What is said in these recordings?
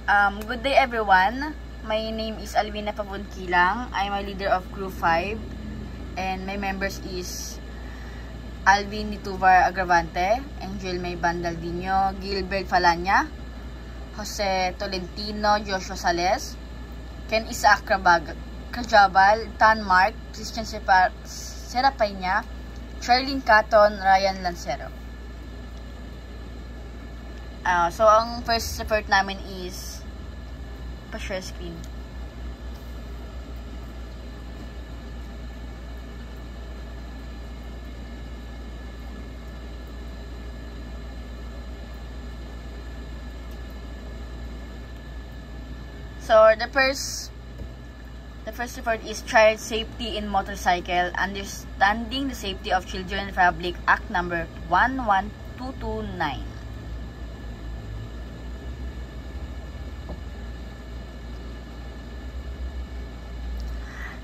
Good day everyone. My name is Alvina Pavunkilang. I'm a leader of Group 5 and my members is Alvin Nituvar Agravante, Angel May Bandaldino, Gilbert Falanya, Jose Tolentino, Joshua Sales, Ken Isaac Kajabal, Tan Mark, Christian Serapayna, Charlene Caton, Ryan Lancero. So ang first effort namin is pa-share screen. So the first effort is child safety in motorcycle, understanding the safety of children Republic Act number 11229.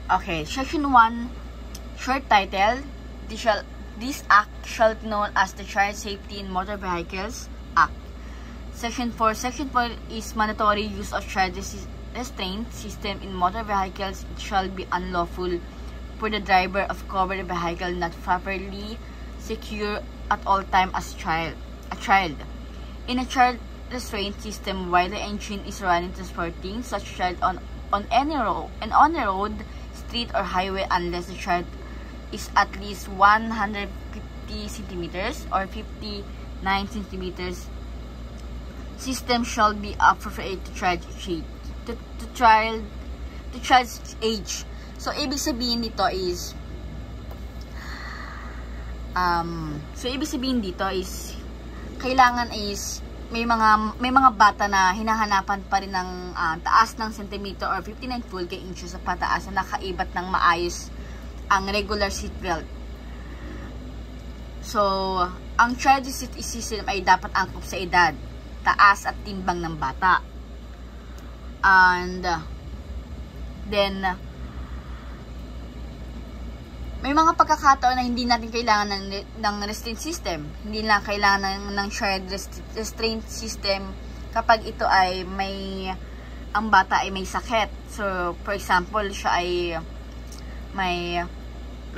Okay, Section 1, short title, this act shall be known as the Child Safety in Motor Vehicles Act. Section 4 is mandatory use of child restraint system in motor vehicles. It shall be unlawful for the driver of covered vehicle not properly secure at all time as a child. In a child restraint system, while the engine is running, transporting such child on a road, street or highway, unless the child is at least 150 centimeters or 59 centimeters, system shall be appropriate to child's age. So ibig sabihin dito is kailangan is may mga bata na hinahanapan pa rin ng taas ng centimeter or 59 full inches sa pataas na nakaibat ng maayos ang regular seatbelt. So, ang child system ay dapat angkop sa edad, taas at timbang ng bata. And then may mga pagkakataon na hindi natin kailangan ng restraint system. Hindi lang kailangan ng child restraint system kapag ito ay ang bata ay may sakit. So, for example, siya ay may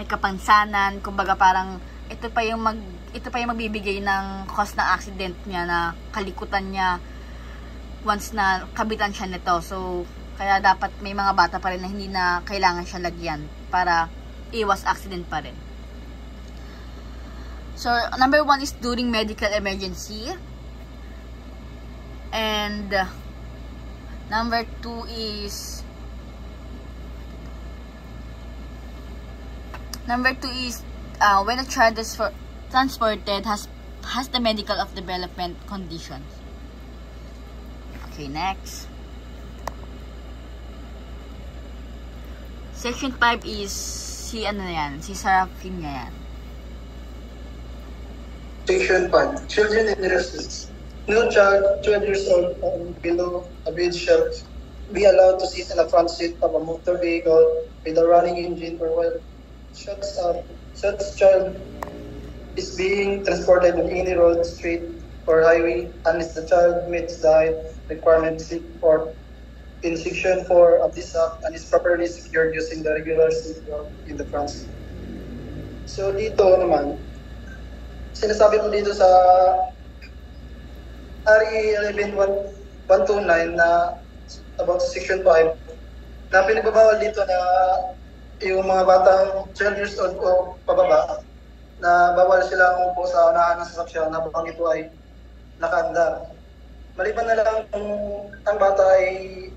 kapansanan, kumbaga parang ito pa yung magbibigay ng cause ng accident niya, na kalikutan niya once na kabitan siya nito. So, kaya dapat may mga bata pa rin na hindi na kailangan siya lagyan para iwas accident pa rin. So, number 1 is during medical emergency. And number 2 is when a child is transported has the medical of development conditions. Okay, next. Section 5 is si Sarafin niya yan. Section 5. Children in residence. No child 12 years old and below of age shall be allowed to sit in the front seat of a motor vehicle with a running engine or while such child is being transported on any road, street, or highway unless the child meets the height requirements for in Section 4 of this act and is properly secured using the regular seatbelt in the front seat. So dito naman, sinasabi mo dito sa RE 11129 na about Section 5 na pinagbabawal dito na yung mga batang 12 years old o pababa na bawal silang upo sa unahan ng sasakyan na bang ito ay nakaandar. Maliban na lang kung ang bata ay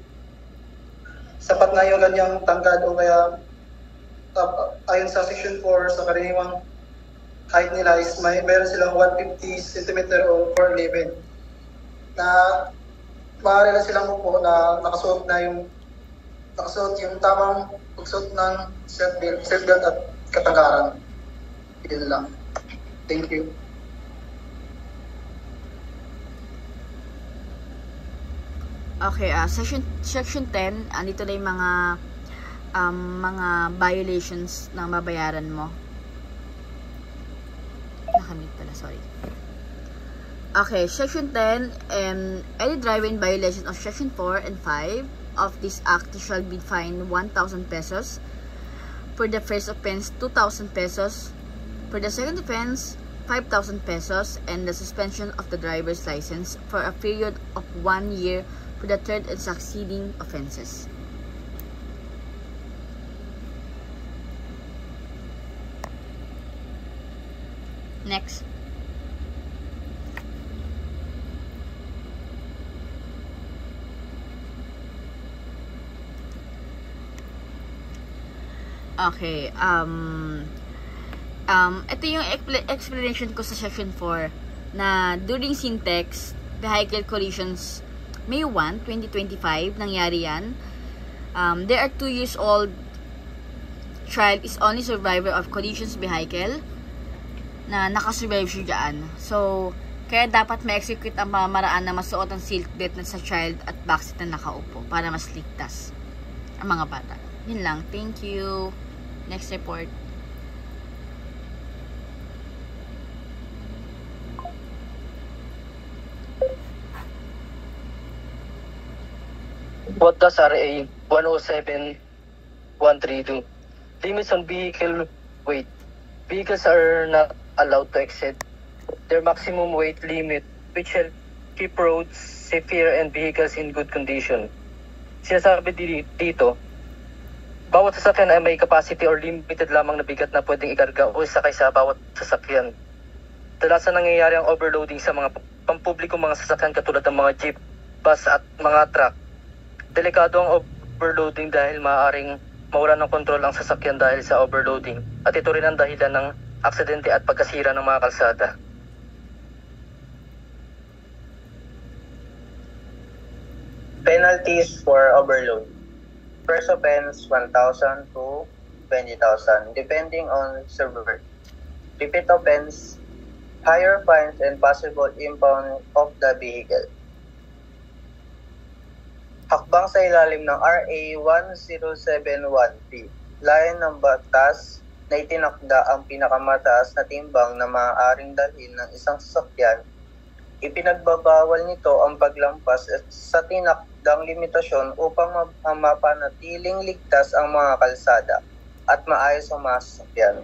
sapat na yung kanyang tangkad o kaya ayon sa Section 4 sa karaniwang height nila is mayroon silang 150 cm o 4'11" na maaari na silang upo na nakasuot yung tamang pagsuot ng seatbelt at katanggaran. Yun lang. Thank you. Okay, section 10, andito na yung mga violations na babayaran mo. Nakamit pala, sorry. Okay, Section 10, any driver in violation of Section 4 and 5 of this act shall be fined 1,000 pesos. For the first offense, 2,000 pesos. For the second offense, 5,000 pesos, and the suspension of the driver's license for a period of 1 year for the third and succeeding offenses. Next. Okay, ito yung explanation ko sa Section 4 na during syntax, vehicle collisions, May 1, 2025, nangyari yan. There are 2 years old child is only survivor of collisions vehicle na nakasurvive siya dyan. So, kaya dapat ma-execute ang pamamaraan na masuot ang seatbelt na sa child at backseat na nakaupo para mas ligtas ang mga bata. Yun lang. Thank you. Next report. What does RA 107.132 do? Limits on vehicle weight. Vehicles are not allowed to exceed their maximum weight limit, which shall keep roads safer and vehicles in good condition. Sinasabi dito, bawat sasakyan ay may capacity or limited lamang na bigat na pwedeng ikarga o isakay sa bawat sasakyan. Dalasan nangyayari ang overloading sa mga pampublikong mga sasakyan katulad ng mga jeep, bus at mga truck. Delikado ang overloading dahil maaaring mawalan ng kontrol ang sasakyan dahil sa overloading at ito rin ang dahilan ng aksidente at pagkasira ng mga kalsada. Penalties for overload. First offense, 1,000 to 20,000, depending on server. Repeat offense, higher fines and possible impound of the vehicle. Hakbang sa ilalim ng RA 10713, layan ng batas na itinakda ang pinakamataas na timbang na maaaring dalhin ng isang sasakyan. Ipinagbabawal nito ang paglampas sa tinakdang limitasyon upang mapanatiling ligtas ang mga kalsada at maayos ang mga sasakyan.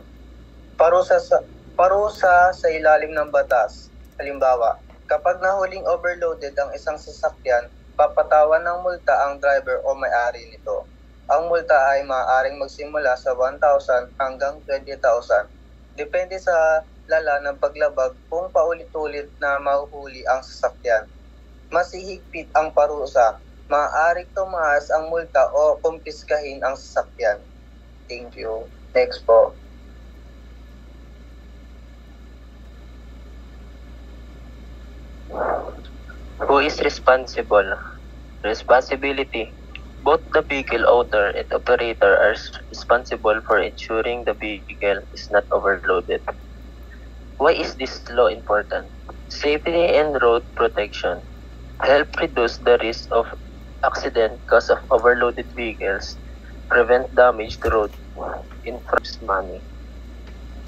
Parusa sa ilalim ng batas. Halimbawa, kapag nahuling overloaded ang isang sasakyan, papatawan ng multa ang driver o may-ari nito. Ang multa ay maaaring magsimula sa 1,000 hanggang 20,000. Depende sa lala ng paglabag kung paulit-ulit na mahuhuli ang sasakyan. Mas hihigpit ang parusa, maaaring tumaas ang multa o kumpiskahin ang sasakyan. Thank you. Next po. Who is responsible? Responsibility. Both the vehicle owner and operator are responsible for ensuring the vehicle is not overloaded. Why is this law important? Safety and road protection. Help reduce the risk of accident because of overloaded vehicles. Prevent damage to road. Enforce money.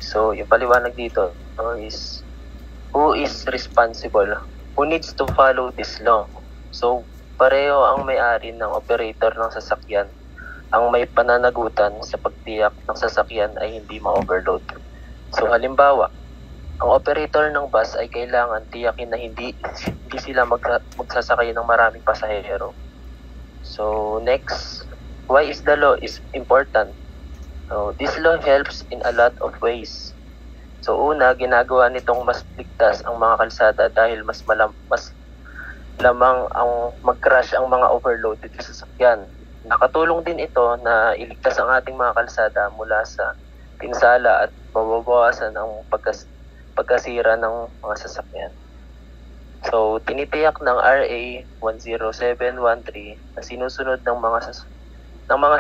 So, yung paliwanag dito is who is responsible? Who needs to follow this law? So, pareho ang may-ari ng operator ng sasakyan. Ang may pananagutan sa pagtiyak ng sasakyan ay hindi ma-overload. So, halimbawa, ang operator ng bus ay kailangan tiyakin na hindi sila magsasakay ng maraming pasahero. So, next, why is the law is important? So, this law helps in a lot of ways. So una, ginagawa nitong mas ligtas ang mga kalsada dahil mas lamang ang mag-crash ang mga overloaded sasakyan. Nakatulong din ito na iligtas ang ating mga kalsada mula sa pinsala at mababawasan ang pagkasira ng mga sasakyan. So tinitiyak ng RA 10713 na sinusunod ng mga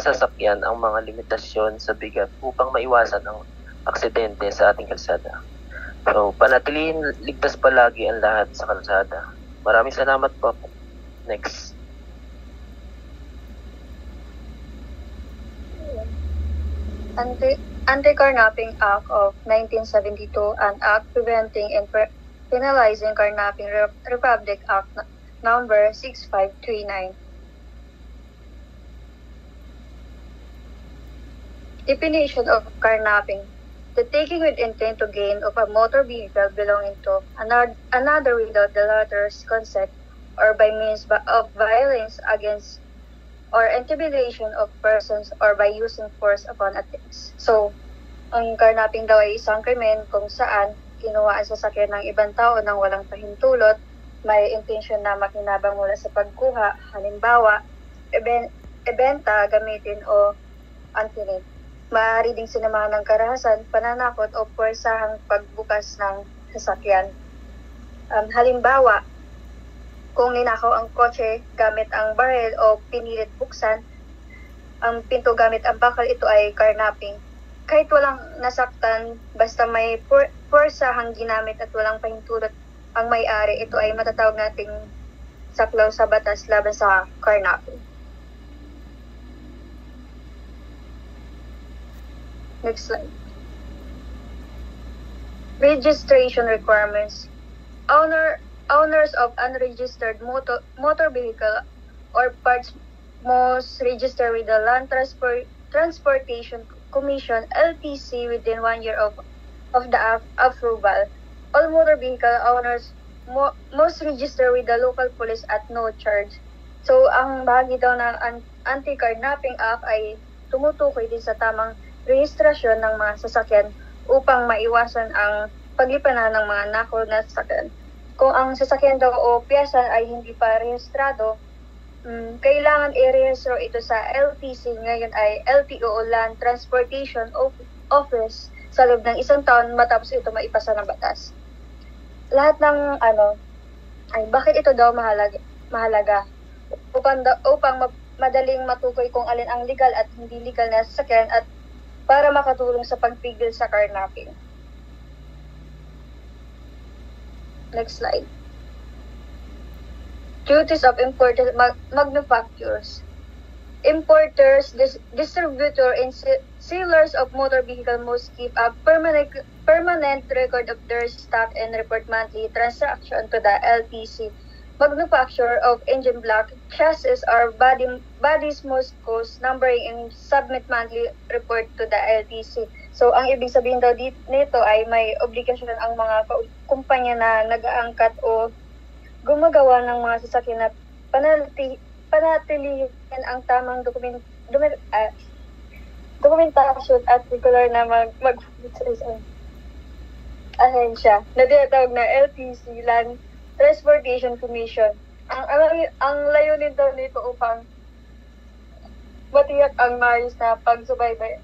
sasakyan ang mga limitasyon sa bigat upang maiwasan ang aksidente sa ating kalsada. So, panatilihin ligtas palagi ang lahat sa kalsada. Maraming salamat po. Next. Anti-Carnapping Act of 1972, an act preventing and penalizing Carnapping Republic Act number 6539. Definition of carnapping: the taking with intent to gain of a motor vehicle belonging to another without the latter's consent or by means of violence against or intimidation of persons or by using force upon others. So, ang carnapping daw ay isang krimen kung saan kinuha ang sasakyan ng ibang tao nang walang pahintulot, may intensyon na makinabang mula sa pagkuha, halimbawa, ibenta, gamitin o antirin. Maaari ding sinamahan ng karahasan, pananakot o puwersahang pagbukas ng sasakyan. Halimbawa, kung ninakaw ang kotse gamit ang baril o pinilit buksan ang pinto gamit ang bakal, ito ay carnapping. Kahit walang nasaktan, basta may puwersahang ginamit at walang pahintulot ang may-ari, ito ay matatawag nating saklaw sa batas laban sa carnapping. Next slide. Registration requirements. Owners of unregistered motor vehicle or parts must register with the Land Transportation Commission (LTC) within 1 year of the approval. All motor vehicle owners must register with the local police at no charge. So, ang bahagi daw ng Anti-Carnapping Act ay tumutukoy din sa tamang rehistrasyon ng mga sasakyan upang maiwasan ang paglipanan ng mga nakaw na sasakyan. Kung ang sasakyan daw o piyesa ay hindi pa rehistrado, kailangan i-rehistro ito sa LTC, ngayon ay LTO o Land Transportation Office sa loob ng 1 taon matapos ito maipasa ng batas. Lahat ng bakit ito daw mahalaga? Upang madaling matukoy kung alin ang legal at hindi legal na sasakyan at para makatulong sa pagpigil sa carnapping. Next slide. Duties of imported manufacturers. Importers, distributor, and sellers of motor vehicle must keep a permanent record of their stock and report monthly transaction to the LTC. Manufacturer of engine block, chassis, or bodies must cost numbering and submit monthly report to the LTC. So, ang ibig sabihin daw nito ay may obligasyon ang mga kumpanya na nag-aangkat o gumagawa ng mga sasakyan na panatilihin ang tamang dokumentasyon at regular na ahensya na tinatawag na LTC, Land Transportation Commission. Ang layunin daw nito upang matiyak ang maayos na pagsubaybay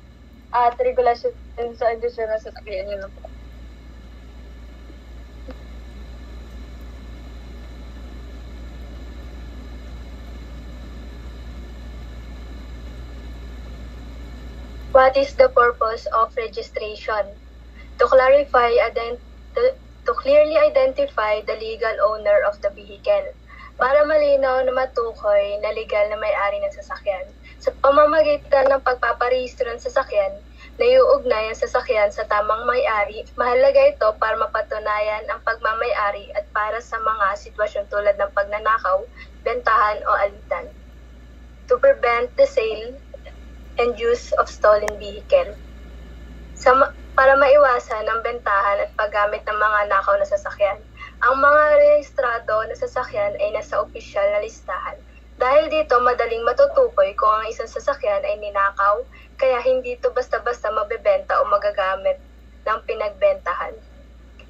at regulasyon sa industriya ng sasakyan. Yun po. What is the purpose of registration? To clearly identify the legal owner of the vehicle, para malinaw na matukoy na legal na may-ari ng sasakyan. Sa pamamagitan ng pagpaparehistro ng sasakyan, naiuugnay ang sasakyan sa tamang may-ari. Mahalaga ito para mapatunayan ang pagmamay-ari at para sa mga sitwasyon tulad ng pagnanakaw, bentahan o alitan. To prevent the sale and use of stolen vehicle. Para maiwasan ang bentahan at paggamit ng mga nakaw na sasakyan. Ang mga rehistrado na sasakyan ay nasa opisyal na listahan. Dahil dito, madaling matutukoy kung ang isang sasakyan ay ninakaw, kaya hindi ito basta-basta mabebenta o magagamit ng pinagbentahan.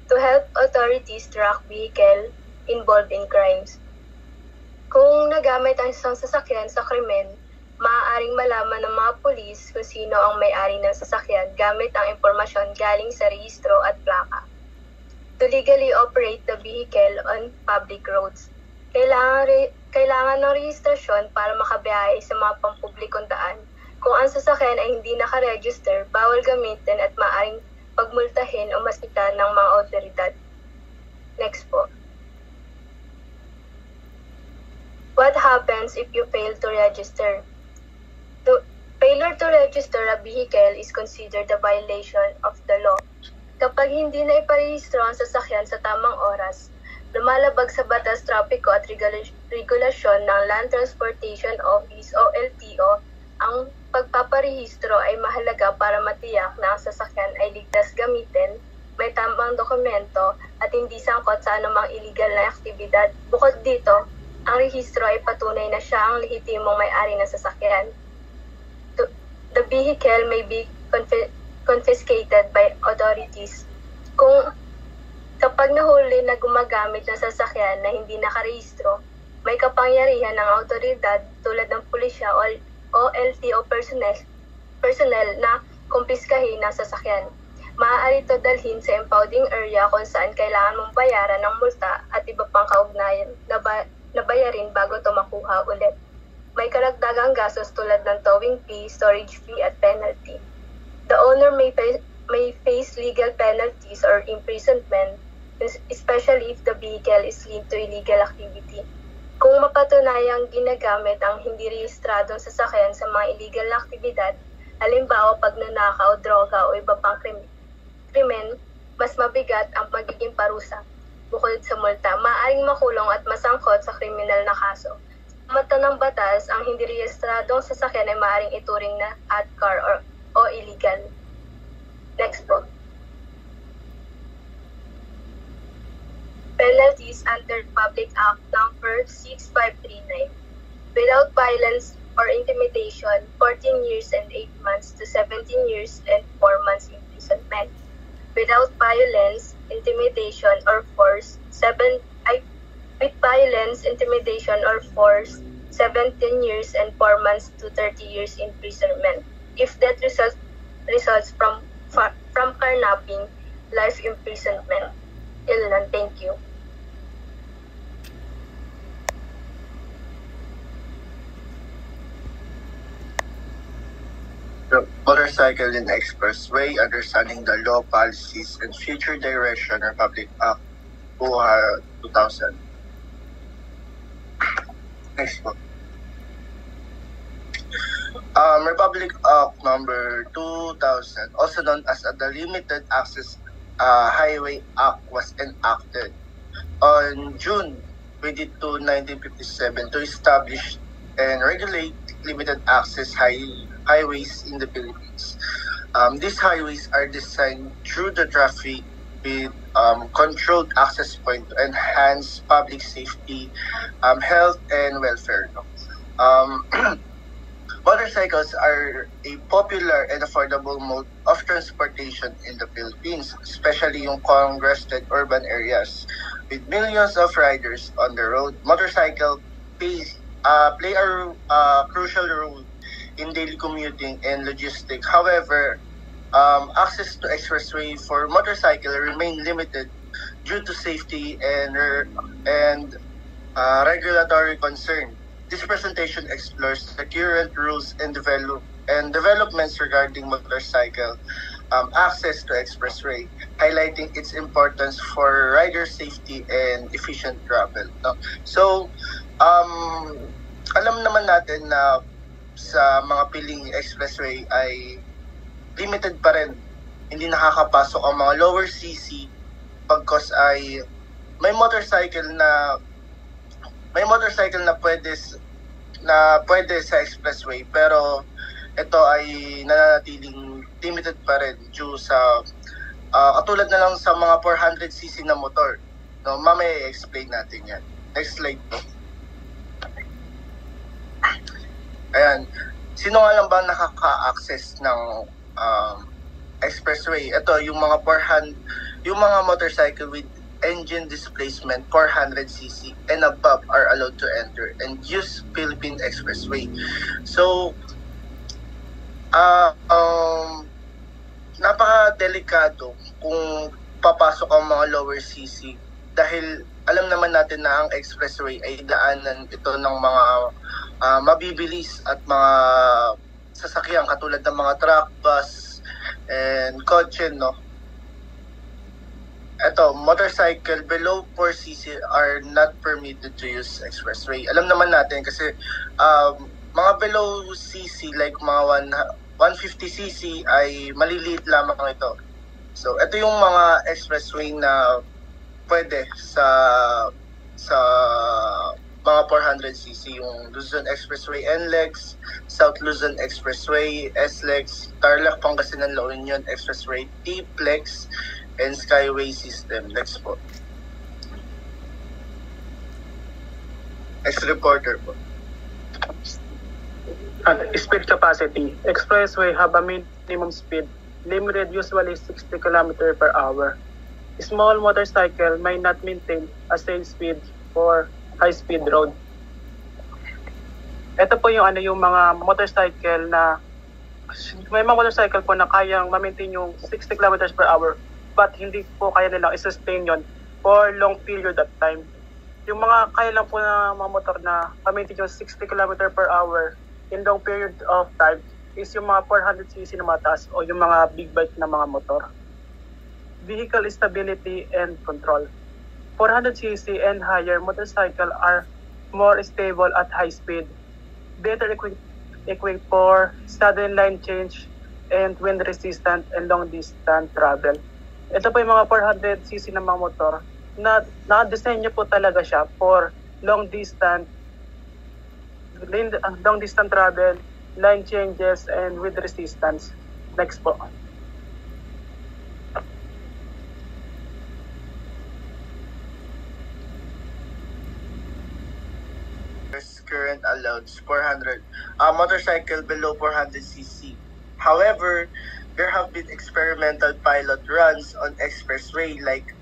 To help authorities track vehicle involved in crimes. Kung nagamit ang isang sasakyan sa krimen, maaaring malaman ng mga pulis kung sino ang may-ari ng sasakyan gamit ang impormasyon galing sa rehistro at plaka. To legally operate the vehicle on public roads. Kailangan ng rehistrasyon para makabiyahe sa mga pampublikong daan. Kung ang sasakyan ay hindi nakaregister, bawal gamitin at maaaring pagmultahin o masita ng mga otoridad. Next po. What happens if you fail to register? Failure to register a vehicle is considered a violation of the law. Kapag hindi na iparehistro ang sasakyan sa tamang oras, lumalabag sa Batas Trapiko at Regulasyon ng Land Transportation Office o LTO, ang pagpaparehistro ay mahalaga para matiyak na ang sasakyan ay ligtas gamitin, may tamang dokumento at hindi sangkot sa anumang illegal na aktibidad. Bukod dito, ang rehistro ay patunay na siya ang lehitimong may-ari ng sasakyan. The vehicle may be confiscated by authorities. Kapag nahuli na gumagamit ng sasakyan na hindi nakarehistro, may kapangyarihan ng autoridad tulad ng pulisya o LTO personnel na kumpiskahin ng sasakyan. Maaari ito dalhin sa impounding area kung saan kailangan mong bayaran ng multa at iba pang kaugnayan na bayarin bago ito makuha ulit. May karagdagang gastos tulad ng towing fee, storage fee at penalty. The owner may face legal penalties or imprisonment, especially if the vehicle is linked to illegal activity. Kung mapatunayang ginagamit ang hindi rehistradong sasakyan sa mga illegal na aktibidad, halimbawa pagnanakaw, droga o iba pang krimen, mas mabigat ang magiging parusa. Bukod sa multa, maaaring makulong at masangkot sa kriminal na kaso. Sa mata ng batas, ang hindi rehistradong sasakyan ay maaaring ituring na hot car o illegal. Next po. Penalties under Public Act number 6539. Without violence or intimidation, 14 years and 8 months to 17 years and 4 months imprisonment. Without violence, intimidation, or force, with violence, intimidation, or force, 17 years and 4 months to 30 years imprisonment. If that results from carnapping, life imprisonment. Ilan, thank you. Motorcycle in Expressway, Understanding the Law, Policies, and Future Direction, Republic Act 2000. Next one. Republic Act number 2000, also known as the Limited Access Highway Act, was enacted on June 22, 1957 to establish and regulate limited access highways in the Philippines. These highways are designed through the traffic with controlled access point to enhance public safety, health, and welfare. Motorcycles are a popular and affordable mode of transportation in the Philippines, especially in congested urban areas. With millions of riders on the road, motorcycles play a crucial role in daily commuting and logistics. However, access to expressway for motorcycle remain limited due to safety and regulatory concern. This presentation explores the current rules and developments regarding motorcycle access to expressway, highlighting its importance for rider safety and efficient travel. No? So, alam naman natin na sa mga piling expressway ay limited pa rin. Hindi nakakapasok ang mga lower CC pagkos ay may motorcycle na pwede sa expressway, pero ito ay nananatiling limited pa rin due sa katulad na lang sa mga 400cc na motor. No, mamaya i-explain natin yan. Next slide po. Ayan. Sino nga lang ba nakaka-access ng expressway? Ito, yung mga motorcycle with engine displacement 400cc and above are allowed to enter and use Philippine Expressway. So, napaka-delikado kung papasok ang mga lower CC dahil alam naman natin na ang expressway ay daanan ito ng mga mabibilis at mga sasakyan katulad ng mga truck, bus, and kotse, no? Ito, motorcycle below 4cc are not permitted to use expressway. Alam naman natin kasi mga below cc like mga 150cc ay maliliit lamang ito. So, ito yung mga expressway na pwede sa mga 400cc, yung Luzon Expressway NLEX, South Luzon Expressway SLEX, Tarlac Pangasinan La Union Expressway T-Plex, and Skyway System. Next po. Next reporter po. Speed capacity. Expressway have a minimum speed limited usually 60 km per hour. Small motorcycle may not maintain a same speed for high-speed road. Ito po yung yung mga motorcycle na may mga motorcycle po na kayang ma-maintain yung 60 km per hour but hindi po kaya nilang i-sustain yon for long period of time. Yung mga kaya lang po na mga motor na ma-maintain yung 60 km per hour in long period of time is yung mga 400cc na mataas o yung mga big bike na mga motor. Vehicle stability and control. 400cc and higher motorcycle are more stable at high speed, better equipped for sudden line change and wind resistant and long distance travel. Ito po yung mga 400cc na mga motor na na-design niyo po talaga siya for long distance travel, line changes, and wind resistance. Next po. Current allowed 400 motorcycle below 400cc. However, there have been experimental pilot runs on expressway like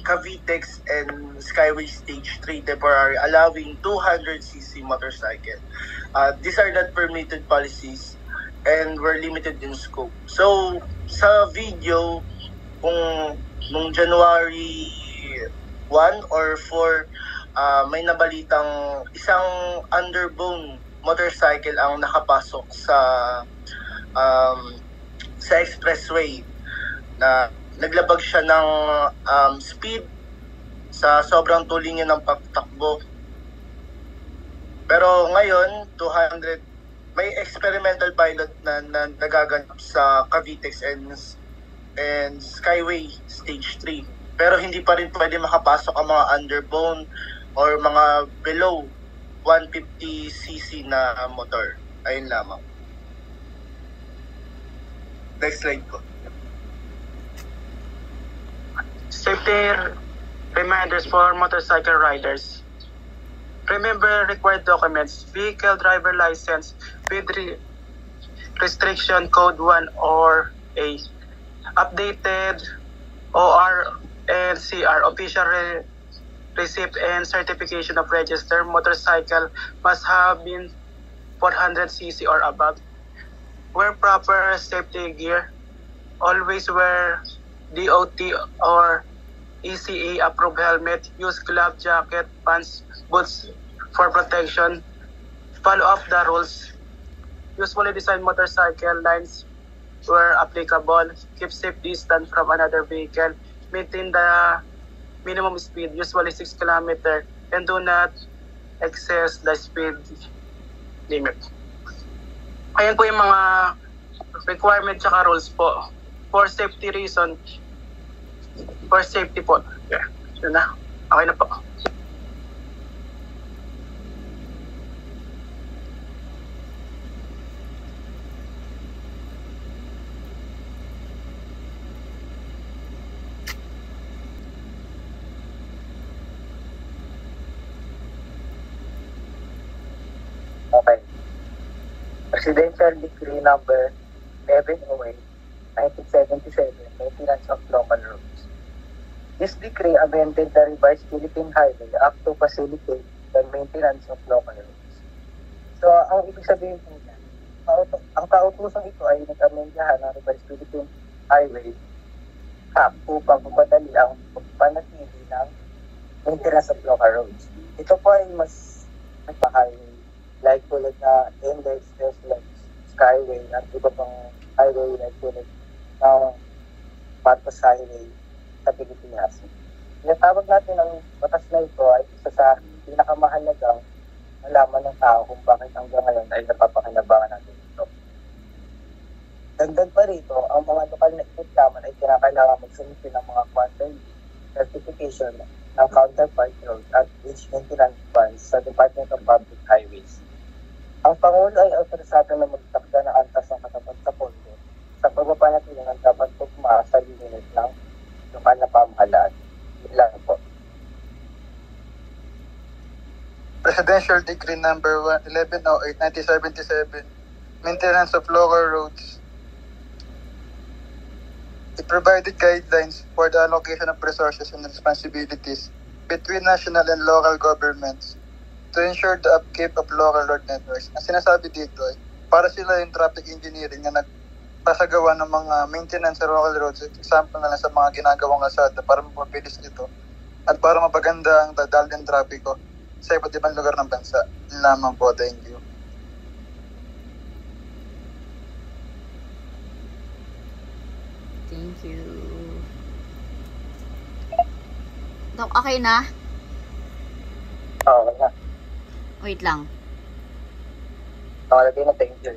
Cavitex and Skyway Stage 3 temporary allowing 200cc motorcycle. These are not permitted policies and were limited in scope. So, sa video, kung nung January 1 or 4, may nabalitang isang underbone motorcycle ang nakapasok sa expressway na naglabag siya ng speed sa sobrang tuling niya ng pagtakbo. Pero ngayon, 200, may experimental pilot na nagaganap sa Cavitex and Skyway Stage 3. Pero hindi pa rin pwede makapasok ang mga underbone or mga below 150cc na motor. Ayun lamang. Next slide po. Safety reminders for motorcycle riders. Remember required documents, vehicle driver license with restriction code 1 or A, updated OR and CR, official receipt and certification of register. Motorcycle must have been 400cc or above. Wear proper safety gear. Always wear DOT or ECA approved helmet. Use glove, jacket, pants, boots for protection. Follow up the rules. Usually design motorcycle lines where applicable. Keep safe distance from another vehicle. Maintain the minimum speed, usually 6 km, and do not excess the speed limit. Ayan po yung mga requirement tsaka rules po. For safety reason, for safety po. Yeah, yun na. Okay na po. Okay. Presidential Decree number 1108, 1977, Maintenance of Local Roads. This decree amended the revised Philippine Highway Act to facilitate the maintenance of local roads. So, ang ibig sabihin po niya, ang kautusang ito ay nag-amendahan ng revised Philippine Highway Act upang mapadali ang panatili ng maintenance of local roads. Ito po ay mas highway like tulad na Index, SLEX, Skyway, at iba pang highway like tulad ng Patos Highway sa Pilipinas. Tinatawag natin ang batas na ito ay isa sa pinakamahalagang nalaman ng tao kung bakit hanggang ngayon ay napapakinabangan natin ito. Dagdag pa rito, ang mga lokal na reklamo ay kinakailangan magsumite ng mga quarterly certification ng counterpart road at bridge maintenance funds sa Department of Public Highways. Ang Pangulo ay autorisado na magtakda ng antas ng katapat sa pondo sa pagpapanatili ng dapat tugma sa linis ng lokal na pamahalaan. Yun lang po. Presidential Decree Number 1108-1977, Maintenance of Local Roads. It provided guidelines for the allocation of resources and responsibilities between national and local governments to ensure the upkeep of local road networks. Ang sinasabi dito ay para sila yung traffic engineering na nagpasagawa ng mga maintenance sa local roads. Example na lang sa mga ginagawang kalsada para mapabilis ito at para mapaganda ang dadal ng trapiko sa iba't ibang lugar ng bansa. Yun lamang po. Thank you. Thank you. Dok, okay na? Okay na. Wait lang. Okay na, thank you.